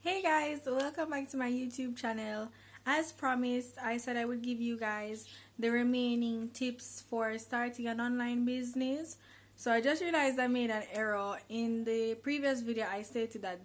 Hey guys, welcome back to my YouTube channel. As promised, I said I would give you guys the remaining tips for starting an online business. So I just realized I made an error. In the previous video, I stated that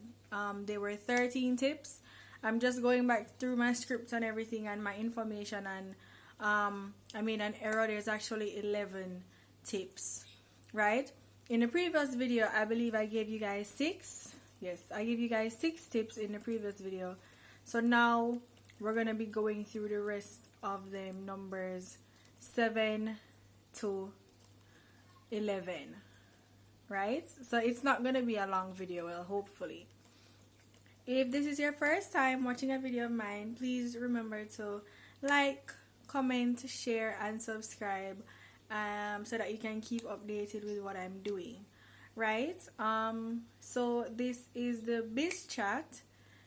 there were 13 tips. I'm just going back through my script and everything and my information, and I made an error. There's actually 11 tips, right? In the previous video, I believe I gave you guys 6. Yes, I gave you guys 6 tips in the previous video. So now we're going to be going through the rest of them, numbers 7 to 11, right? So it's not going to be a long video, well, hopefully. If this is your first time watching a video of mine, please remember to like, comment, share, and subscribe so that you can keep updated with what I'm doing. Right, so this is the Biz Chat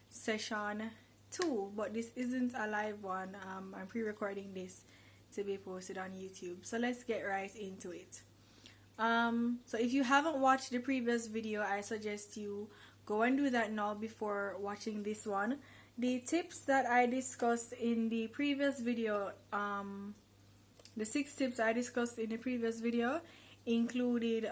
session 2, but this isn't a live one. I'm pre-recording this to be posted on YouTube. So let's get right into it. So if you haven't watched the previous video, I suggest you go and do that now before watching this one. The tips that I discussed in the previous video, the 6 tips I discussed in the previous video included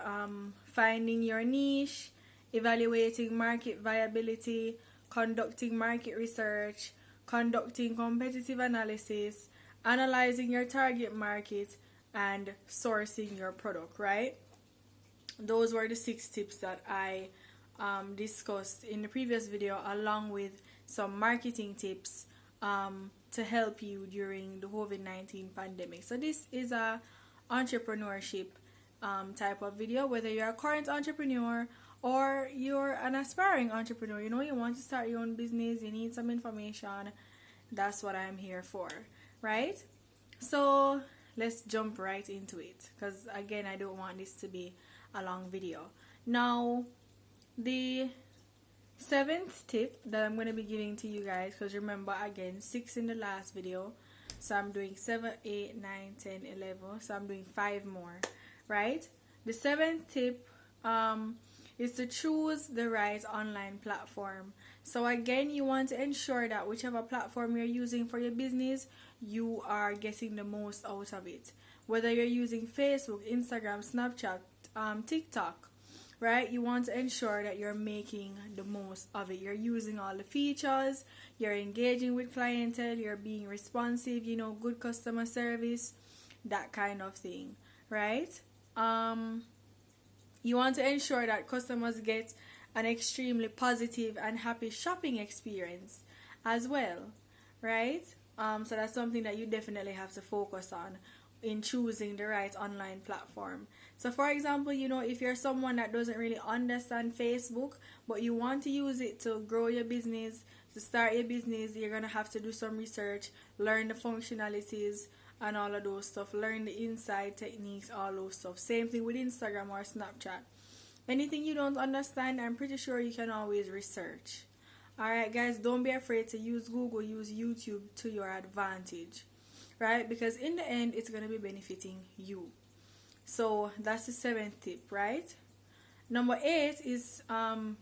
finding your niche, evaluating market viability, conducting market research, conducting competitive analysis, analyzing your target market, and sourcing your product, right? Those were the 6 tips that I discussed in the previous video, along with some marketing tips to help you during the COVID-19 pandemic. So this is a entrepreneurship type of video. Whether you're a current entrepreneur or you're an aspiring entrepreneur, you know, you want to start your own business, you need some information, that's what I'm here for, right? So let's jump right into it, because again, I don't want this to be a long video. Now, the 7th tip that I'm going to be giving to you guys, because remember, again, 6 in the last video, so I'm doing 7, 8, 9, 10, 11, so I'm doing 5 more, right? The 7th tip is to choose the right online platform. So again, you want to ensure that whichever platform you're using for your business, you are getting the most out of it. Whether you're using Facebook, Instagram, Snapchat, TikTok, right? You want to ensure that you're making the most of it. You're using all the features, you're engaging with clientele, you're being responsive, you know, good customer service, that kind of thing, right? You want to ensure that customers get an extremely positive and happy shopping experience as well, right? So that's something that you definitely have to focus on in choosing the right online platform. So for example, you know, if you're someone that doesn't really understand Facebook, but you want to use it to grow your business, to start your business, you're going to have to do some research, learn the functionalities and all of those stuff, learn the inside techniques, all those stuff. Same thing with Instagram or Snapchat. Anything you don't understand, I'm pretty sure you can always research. Alright guys, don't be afraid to use Google, use YouTube to your advantage, right? Because in the end, it's going to be benefiting you. So that's the 7th tip, right? Number 8 is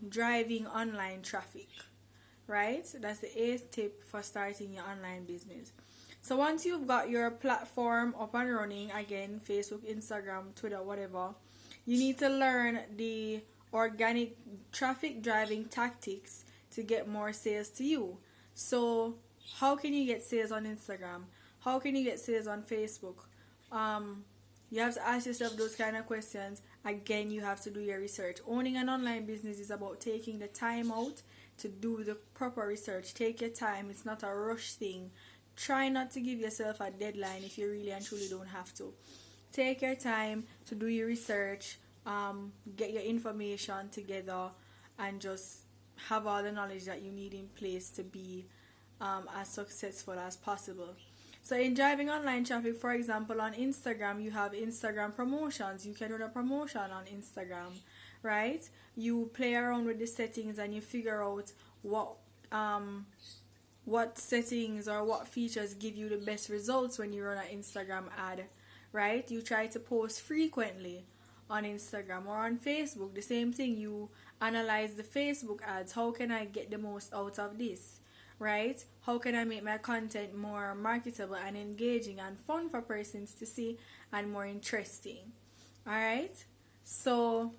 driving online traffic, right? That's the 8th tip for starting your online business. So once you've got your platform up and running, again, Facebook, Instagram, Twitter, whatever, you need to learn the organic traffic driving tactics to get more sales to you. So how can you get sales on Instagram? How can you get sales on Facebook? You have to ask yourself those kind of questions. Again, you have to do your research. Owning an online business is about taking the time out to do the proper research. Take your time. It's not a rush thing. Try not to give yourself a deadline if you really and truly don't have to. Take your time to do your research, get your information together, and just have all the knowledge that you need in place to be as successful as possible. So in driving online traffic, for example, on Instagram, you have Instagram promotions. You can run a promotion on Instagram, right? You play around with the settings and you figure out what settings or what features give you the best results when you run an Instagram ad, right? You try to post frequently on Instagram or on Facebook. The same thing, you analyze the Facebook ads. How can I get the most out of this? Right? How can I make my content more marketable and engaging and fun for persons to see and more interesting? Alright? So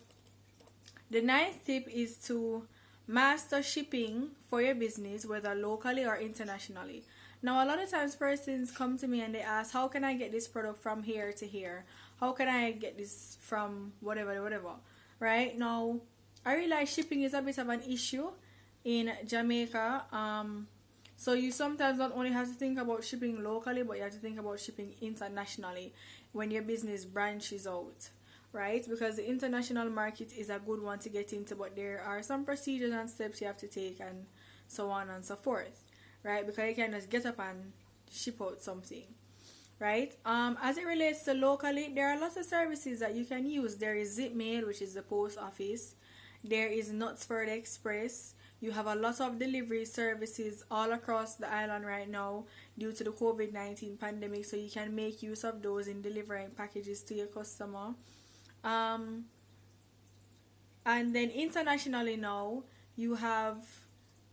the ninth tip is to master shipping for your business, whether locally or internationally. Now, a lot of times persons come to me and they ask, how can I get this product from here to here? How can I get this from whatever, right? Now, I realize shipping is a bit of an issue in Jamaica. So you sometimes not only have to think about shipping locally, but you have to think about shipping internationally when your business branches out, right? Because the international market is a good one to get into, but there are some procedures and steps you have to take and so on and so forth, right? Because you can't just get up and ship out something, right? As it relates to locally, there are lots of services that you can use. There is Zipmail, which is the post office. There is Knutsford Express. You have a lot of delivery services all across the island right now due to the COVID-19 pandemic, so you can make use of those in delivering packages to your customer. And then internationally now, you have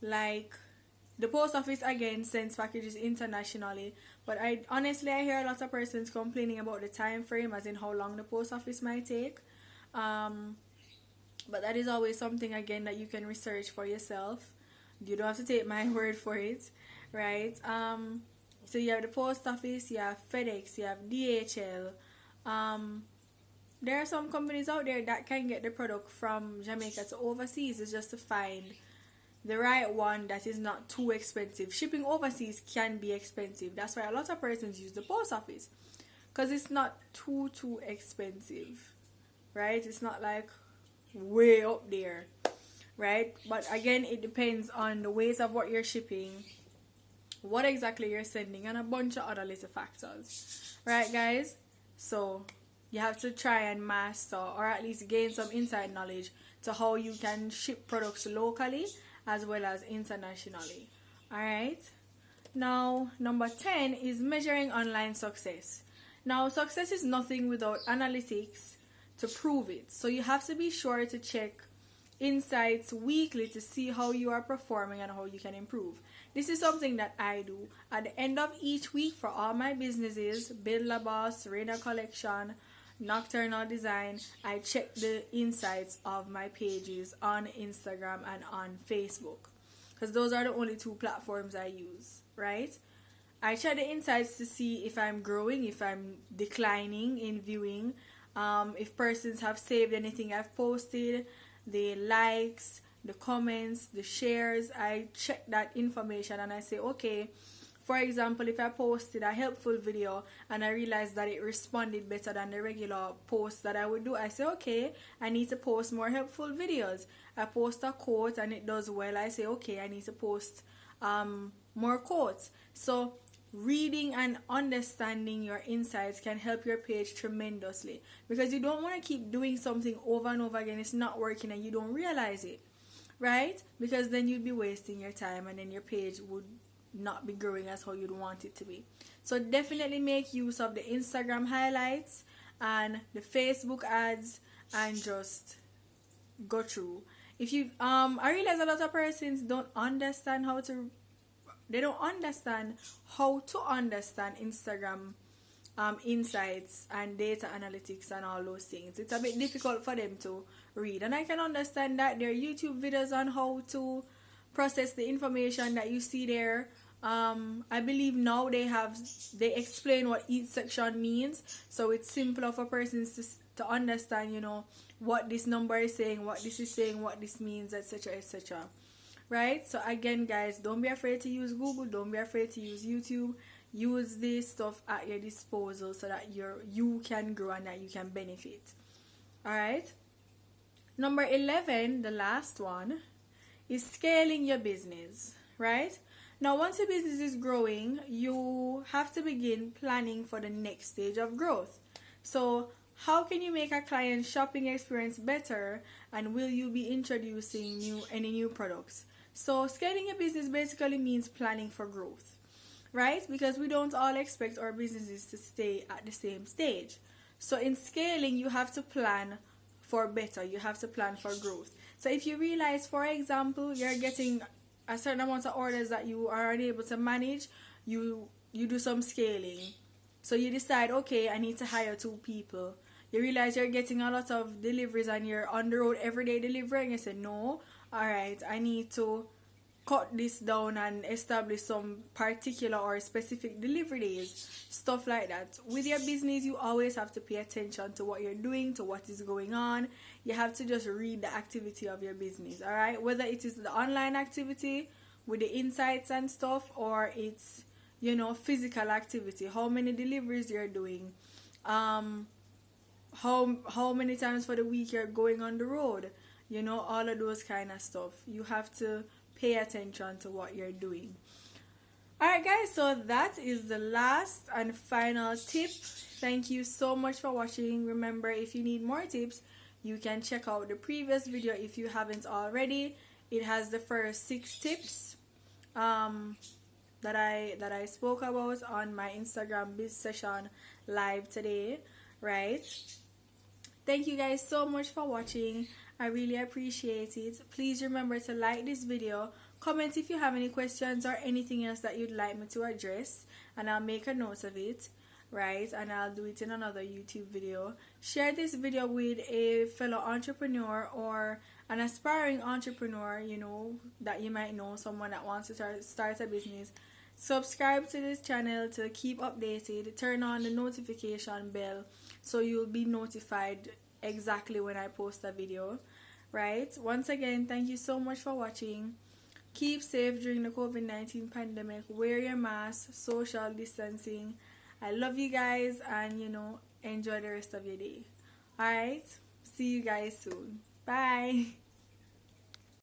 like the post office again sends packages internationally, but I hear a lot of persons complaining about the time frame, as in how long the post office might take. But that is always something again that you can research for yourself. You don't have to take my word for it, right? So you have the post office, you have FedEx, you have DHL. There are some companies out there that can get the product from Jamaica to overseas. It's just to find the right one that is not too expensive. Shipping overseas can be expensive. That's why a lot of persons use the post office, because it's not too expensive, right? It's not like way up there, right? But again, it depends on the weight of what you're shipping, what exactly you're sending, and a bunch of other little factors, right, guys? So you have to try and master, or at least gain some inside knowledge to how you can ship products locally as well as internationally. Alright, now number 10 is measuring online success. Now, success is nothing without analytics to prove it. So you have to be sure to check insights weekly to see how you are performing and how you can improve. This is something that I do at the end of each week for all my businesses: Build La Boss, Radar Collection, Nocturnal Design. I check the insights of my pages on Instagram and on Facebook, because those are the only two platforms I use, right? I check the insights to see if I'm growing, if I'm declining in viewing, if persons have saved anything I've posted, the likes, the comments, the shares. I check that information and I say, okay, for example, if I posted a helpful video and I realized that it responded better than the regular post that I would do, I say, okay, I need to post more helpful videos. I post a quote and it does well, I say, okay, I need to post more quotes. So reading and understanding your insights can help your page tremendously, because you don't want to keep doing something over and over again. It's not working and you don't realize it, right? Because then you'd be wasting your time and then your page would not be growing as how you'd want it to be. So definitely make use of the Instagram highlights and the Facebook ads and just go through. If you I realize a lot of persons don't understand how to understand Instagram insights and data analytics and all those things. It's a bit difficult for them to read, and I can understand that. There are YouTube videos on how to process the information that you see there. I believe now they explain what each section means, so it's simpler for persons to understand, what this number is saying, what this is saying, what this means, etc., etc. Right? So again, guys, don't be afraid to use Google. Don't be afraid to use YouTube. Use this stuff at your disposal so that you can grow and that you can benefit. Alright? Number 11, the last one, is scaling your business. Right? Now, once your business is growing, you have to begin planning for the next stage of growth. So how can you make a client's shopping experience better, and will you be introducing any new products? So scaling your business basically means planning for growth, right? Because we don't all expect our businesses to stay at the same stage. So in scaling, you have to plan for better. You have to plan for growth. So if you realize, for example, you're getting a certain amount of orders that you are unable to manage, you do some scaling. So you decide, okay, I need to hire 2 people. You realize you're getting a lot of deliveries and you're on the road everyday delivering. You say, no, alright, I need to cut this down and establish some particular or specific delivery days, stuff like that. With your business, you always have to pay attention to what you're doing, to what is going on. You have to just read the activity of your business, all right? Whether it is the online activity with the insights and stuff, or it's, you know, physical activity, how many deliveries you're doing, how many times for the week you're going on the road, you know, all of those kind of stuff. You have to pay attention to what you're doing. Alright guys, so that is the last and final tip. Thank you so much for watching. Remember, if you need more tips, you can check out the previous video if you haven't already. It has the first 6 tips that I spoke about on my Instagram Biz Session live today, right? Thank you guys so much for watching. I really appreciate it. Please remember to like this video, comment if you have any questions or anything else that you'd like me to address, and I'll make a note of it, right? And I'll do it in another YouTube video. Share this video with a fellow entrepreneur or an aspiring entrepreneur, you know, that you might know, someone that wants to start a business. Subscribe to this channel to keep updated. Turn on the notification bell so you'll be notified exactly when I post a video, right? Once again, thank you so much for watching. Keep safe during the COVID-19 pandemic. Wear your mask, social distancing. I love you guys, and you know, enjoy the rest of your day. Alright, see you guys soon. Bye.